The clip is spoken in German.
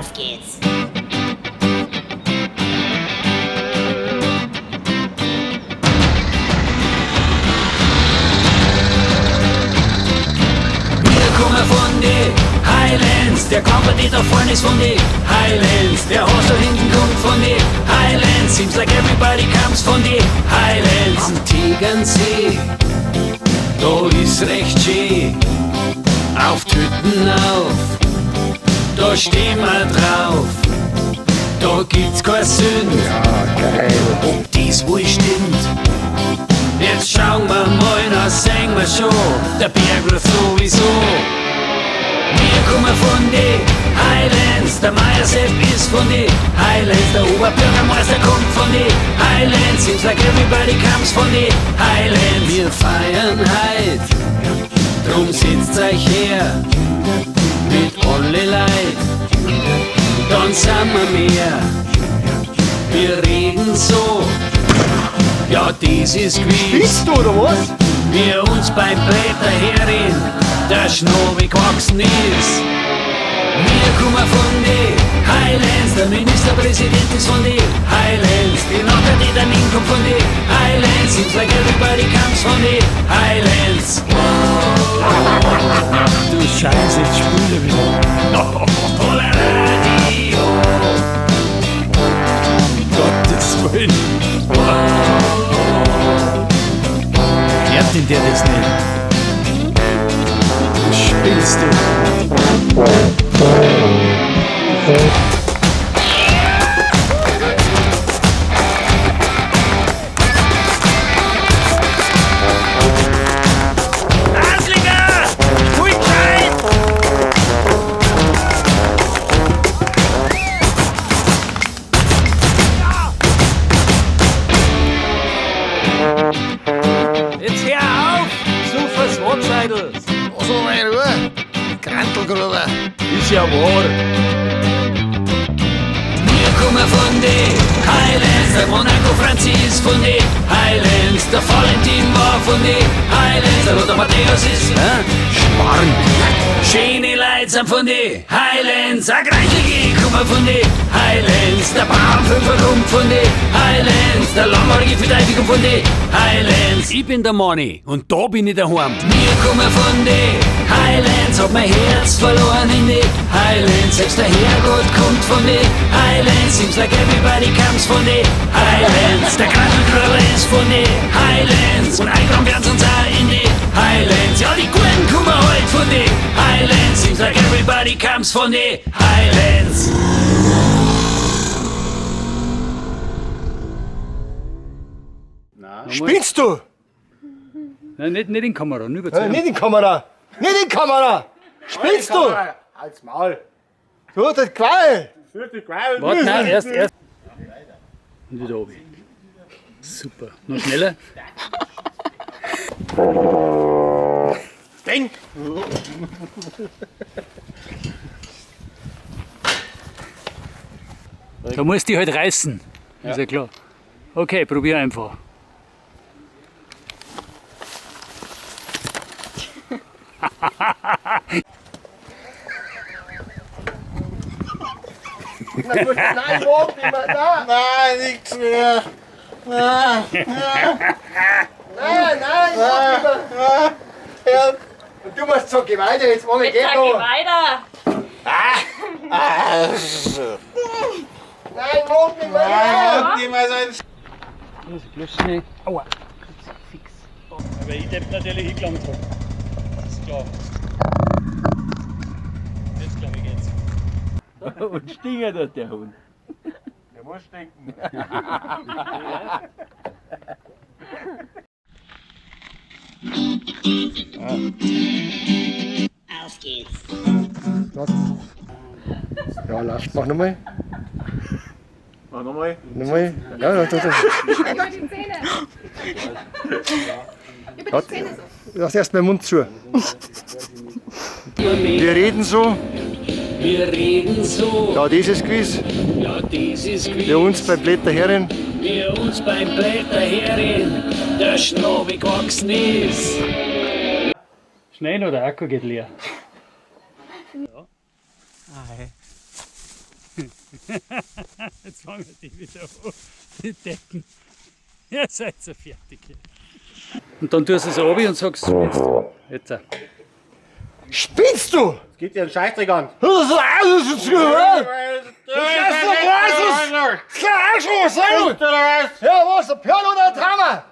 Auf geht's. Wir kommen von die Highlands, der Kompanie da vorne ist von die Highlands, der Haus da hinten kommt von die Highlands, seems like everybody comes von die Highlands. Am Tegernsee, da ist recht schön, auf Tüten auf, da stehen wir drauf, da gibt's kein Sünd, ob dies wohl stimmt. Jetzt schauen wir mal, na sehen wir schon, der Berghof sowieso. Wir kommen von die Highlands, der Meiersepp ist von die Highlands, der Oberbürgermeister kommt von die Highlands, seems like everybody comes von die Highlands. Wir feiern heut, drum sitzt euch her, mit alle Leid, dann sind wir mehr. Wir reden so, ja, das ist gewiss. Bist du oder was? Wir uns beim Blätter herin, der Schnurr gewachsen ist. Wir kommen von die Highlands, der Ministerpräsident ist von die Highlands, die Nacker, die daneben kommt von die Highlands, seems like everybody comes von die Highlands. Du Scheiße, jetzt spule wieder. Voller Radio. Gottes Willen. Hört denn der das nicht? Du spielst du. Aslinger! Ruhig rein! Jetzt hör auf! Sufers Watscheidel! So meine Ruhe. Krantelgruber. Ist ja wahr. Wir kommen von die Highlands, der Monaco Franzi ist von die Highlands, der Valentin war von die Highlands, der Lothar Matthäus ist Schmarrn. schöne Leute sind von die Highlands, ein Greitlige kommen von die Highlands, der Bauernfünfer kommt von die Highlands, der langhaarige Verteidiger von die Highlands. Ich bin der Money und da bin ich daheim. Wir kommen von die Highlands, hab mein Herz verloren in die Highlands, selbst der Herrgott kommt von die Highlands, seems like everybody comes von die Highlands, der Krankengröber ist von die Highlands und eingraben werden uns auch in die Highlands, ja die Guten kommen halt von die Highlands, seems like everybody comes von die Highlands. Spinnst du? Nein, nicht in die Kamera, nur über Nicht in die Kamera. Nicht in die Kamera. Spinnst du? Halt's Maul. Du, das Qual. Warte, nein, erst. Und wieder oben. Super. Noch schneller. Ding. Da musst du dich halt reißen. Ist ja klar. Okay, probier einfach. Nein, Bob, nein, nix mehr. Nein, Bob, ja. Du musst so weiter, jetzt ohne Jetzt geht sag ich weiter. Nein, Bob, nicht mehr. Ja. Geh mal so ein Bloß schnell. Aua. Fix. Aber ich darf natürlich hingelangt haben. Das ist klar. Jetzt glaube ich geht's. Und stinget hat der Hund. Der muss stinken. Auf geht's. Ja, lass, mach nochmal. Mach nochmal. Nochmal. Ja, das. Lass erst meinen Mund zu. Wir reden so. Wir reden so, Ja, dieses Quiz. ja dieses Bei Quiz, uns bei Blätter Herren. wir uns beim Blätter herin, der Schnurr gewachsen ist. Schnell oder der Akku geht leer. Jetzt fangen die wieder an, die Decken. Ihr seid so fertig. Und dann tust du es runter und sagst, jetzt. Spinnst du? Es geht dir einen Scheißdreck an. Das ist alles zu hören! Das ist kein Arschloch, sei du! Ja, was, ein Perl oder ein Drama?